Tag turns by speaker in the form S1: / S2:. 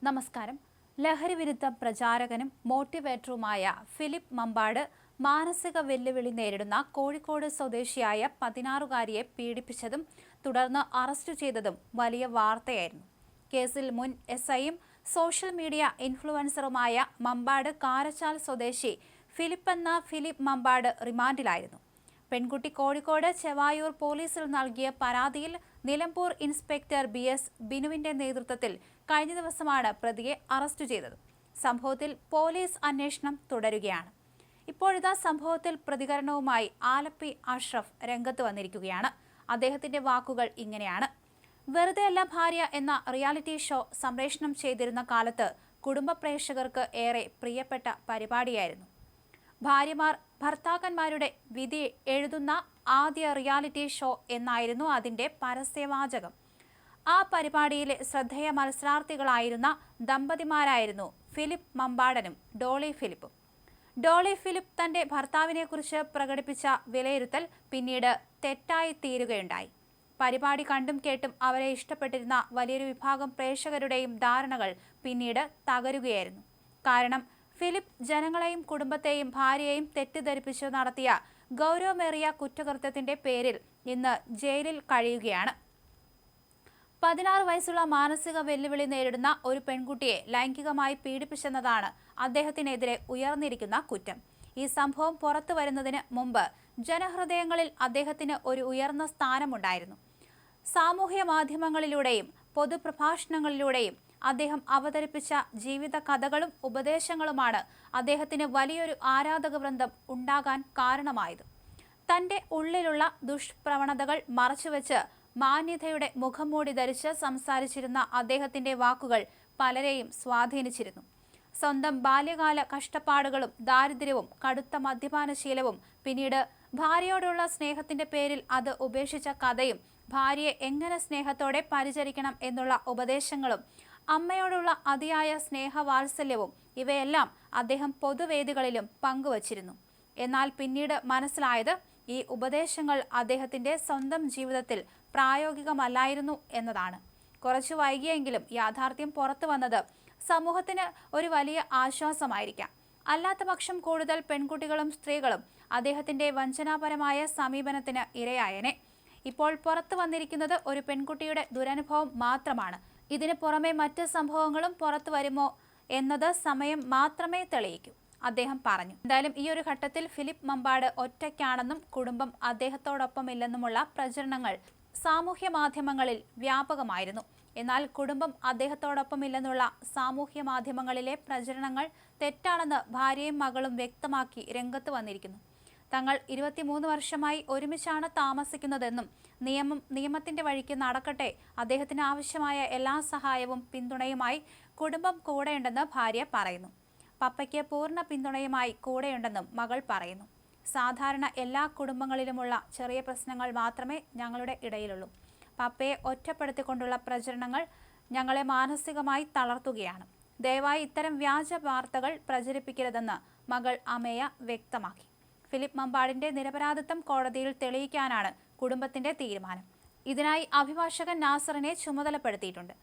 S1: നമസ്കാരം. ലഹരി വിരുദ്ധ പ്രചാരകനും മോട്ടിവേറ്ററുമായ ഫിലിപ്പ് മമ്പാട് മാനസിക വെല്ലുവിളി നേരിടുന്ന കോഴിക്കോട് സ്വദേശിയായ 16-കാരിയെ പീഡിപ്പിച്ചതും തുടർന്ന് അറസ്റ്റ് ചെയ്തതും വലിയ വാർത്തയായിരുന്നു. കേസിൽ മുൻ എസ്ഐയും സോഷ്യൽ മീഡിയ ഇൻഫ്ലുവൻസറുമായ മമ്പാട് കാരച്ചാൽ സ്വദേശി ഫിലിപ്പ് മമ്പാട് റിമാൻഡിലായിരുന്നു. പെൺകുട്ടി കോഴിക്കോട് ചെവായൂർ പോലീസിൽ നൽകിയ പരാതിയിൽ നിലമ്പൂർ ഇൻസ്പെക്ടർ BS ബിനുവിന്റെ നേതൃത്വത്തിൽ കഴിഞ്ഞ ദിവസമാണ് പ്രതിയെ അറസ്റ്റ് ചെയ്തത്. സംഭവത്തിൽ പോലീസ് അന്വേഷണം തുടരുകയാണ്. ഇപ്പോഴിതാ സംഭവത്തിൽ പ്രതികരണവുമായി ആലപ്പി അഷ്റഫ് രംഗത്ത് വന്നിരിക്കുകയാണ്. അദ്ദേഹത്തിന്റെ വാക്കുകൾ ഇങ്ങനെയാണ്. വെറുതെയല്ല ഭാര്യ എന്ന റിയാലിറ്റി ഷോ സംപ്രേഷണം ചെയ്തിരുന്ന കാലത്ത് കുടുംബ പ്രേക്ഷകർക്ക് ഏറെ പ്രിയപ്പെട്ട പരിപാടിയായിരുന്നു. ഭാര്യമാർ ഭർത്താക്കന്മാരുടെ വിധി എഴുതുന്ന ആദ്യ റിയാലിറ്റി ഷോ എന്നായിരുന്നു അതിന്റെ പരസ്യവാചകം. ആ പരിപാടിയിലെ ശ്രദ്ധേയ മത്സരാർത്ഥികളായിരുന്ന ദമ്പതിമാരായിരുന്നു ഫിലിപ്പ് മമ്പാടനും ഡോളി ഫിലിപ്പും. ഡോളി ഫിലിപ്പ് തന്റെ ഭർത്താവിനെക്കുറിച്ച് പ്രകടിപ്പിച്ച വിലയിരുത്തൽ പിന്നീട് തെറ്റായി തീരുകയുണ്ടായി. പരിപാടി കണ്ടും കേട്ടും അവരെ ഇഷ്ടപ്പെട്ടിരുന്ന വലിയൊരു വിഭാഗം പ്രേക്ഷകരുടെയും ധാരണകൾ പിന്നീട് തകരുകയായിരുന്നു. കാരണം ഫിലിപ്പ് ജനങ്ങളെയും കുടുംബത്തെയും ഭാര്യയെയും തെറ്റിദ്ധരിപ്പിച്ചു നടത്തിയ ഗൗരവമേറിയ കുറ്റകൃത്യത്തിന്റെ പേരിൽ ഇന്ന് ജയിലിൽ കഴിയുകയാണ്. 16 വയസ്സുള്ള മാനസിക വെല്ലുവിളി നേരിടുന്ന ഒരു പെൺകുട്ടിയെ ലൈംഗികമായി പീഡിപ്പിച്ചെന്നതാണ് അദ്ദേഹത്തിനെതിരെ ഉയർന്നിരിക്കുന്ന കുറ്റം. ഈ സംഭവം പുറത്തു വരുന്നതിന് മുമ്പ് ജനഹൃദയങ്ങളിൽ അദ്ദേഹത്തിന് ഒരു ഉയർന്ന സ്ഥാനമുണ്ടായിരുന്നു. സാമൂഹ്യ മാധ്യമങ്ങളിലൂടെയും പൊതുപ്രഭാഷണങ്ങളിലൂടെയും അദ്ദേഹം അവതരിപ്പിച്ച ജീവിത കഥകളും ഉപദേശങ്ങളുമാണ് അദ്ദേഹത്തിന് വലിയൊരു ആരാധക വൃന്ദം ഉണ്ടാകാൻ കാരണമായത്. തന്റെ ഉള്ളിലുള്ള ദുഷ്പ്രവണതകൾ മറച്ചുവെച്ച് മാന്യതയുടെ മുഖംമൂടി ധരിച്ച് സംസാരിച്ചിരുന്ന അദ്ദേഹത്തിന്റെ വാക്കുകൾ പലരെയും സ്വാധീനിച്ചിരുന്നു. സ്വന്തം ബാല്യകാല കഷ്ടപ്പാടുകളും ദാരിദ്ര്യവും കടുത്ത മദ്യപാനശീലവും പിന്നീട് ഭാര്യയോടുള്ള സ്നേഹത്തിന്റെ പേരിൽ അത് ഉപേക്ഷിച്ച കഥയും ഭാര്യയെ എങ്ങനെ സ്നേഹത്തോടെ പരിചരിക്കണം എന്നുള്ള ഉപദേശങ്ങളും അമ്മയോടുള്ള അതിയായ സ്നേഹവാത്സല്യവും ഇവയെല്ലാം അദ്ദേഹം പൊതുവേദികളിലും പങ്കുവച്ചിരുന്നു. എന്നാൽ പിന്നീട് മനസ്സിലായത് ഈ ഉപദേശങ്ങൾ അദ്ദേഹത്തിന്റെ സ്വന്തം ജീവിതത്തിൽ പ്രായോഗികമല്ലായിരുന്നു എന്നതാണ്. കുറച്ചു വൈകിയെങ്കിലും യാഥാർത്ഥ്യം പുറത്തു വന്നത് സമൂഹത്തിന് ഒരു വലിയ ആശ്വാസമായിരിക്കാം. അല്ലാത്തപക്ഷം കൂടുതൽ പെൺകുട്ടികളും സ്ത്രീകളും അദ്ദേഹത്തിന്റെ വഞ്ചനാപരമായ സമീപനത്തിന് ഇരയായനെ. ഇപ്പോൾ പുറത്തു വന്നിരിക്കുന്നത് ഒരു പെൺകുട്ടിയുടെ ദുരനുഭവം മാത്രമാണ്. ഇതിന് പുറമെ മറ്റ് സംഭവങ്ങളും പുറത്തു വരുമോ എന്നത് സമയം മാത്രമേ തെളിയിക്കൂ, അദ്ദേഹം പറഞ്ഞു. എന്തായാലും ഈ ഒരു ഘട്ടത്തിൽ ഫിലിപ്പ് മമ്പാട് ഒറ്റയ്ക്കാണെന്നും കുടുംബം അദ്ദേഹത്തോടൊപ്പമില്ലെന്നുമുള്ള പ്രചരണങ്ങൾ സാമൂഹ്യ മാധ്യമങ്ങളിൽ വ്യാപകമായിരുന്നു. എന്നാൽ കുടുംബം അദ്ദേഹത്തോടൊപ്പമില്ലെന്നുള്ള സാമൂഹ്യ മാധ്യമങ്ങളിലെ പ്രചരണങ്ങൾ തെറ്റാണെന്ന് ഭാര്യയും മകളും വ്യക്തമാക്കി രംഗത്ത് വന്നിരിക്കുന്നു. തങ്ങൾ 23 വർഷമായി ഒരുമിച്ചാണ് താമസിക്കുന്നതെന്നും നിയമത്തിന്റെ വഴിക്ക് നടക്കട്ടെ, അദ്ദേഹത്തിന് ആവശ്യമായ എല്ലാ സഹായവും പിന്തുണയുമായി കുടുംബം കൂടെയുണ്ടെന്ന് ഭാര്യ പറയുന്നു. പപ്പയ്ക്ക് പൂർണ്ണ പിന്തുണയുമായി കൂടെയുണ്ടെന്നും മകൾ പറയുന്നു. സാധാരണ എല്ലാ കുടുംബങ്ങളിലുമുള്ള ചെറിയ പ്രശ്നങ്ങൾ മാത്രമേ ഞങ്ങളുടെ ഇടയിലുള്ളൂ. പപ്പയെ ഒറ്റപ്പെടുത്തിക്കൊണ്ടുള്ള പ്രചരണങ്ങൾ ഞങ്ങളെ മാനസികമായി തളർത്തുകയാണ്. ദയവായി ഇത്തരം വ്യാജ വാർത്തകൾ പ്രചരിപ്പിക്കരുതെന്ന് മകൾ അമേയ വ്യക്തമാക്കി. ഫിലിപ്പ് മമ്പാടിന്റെ നിരപരാധിത്വം കോടതിയിൽ തെളിയിക്കാനാണ് കുടുംബത്തിന്റെ തീരുമാനം. ഇതിനായി അഭിഭാഷകൻ നാസറിനെ ചുമതലപ്പെടുത്തിയിട്ടുണ്ട്.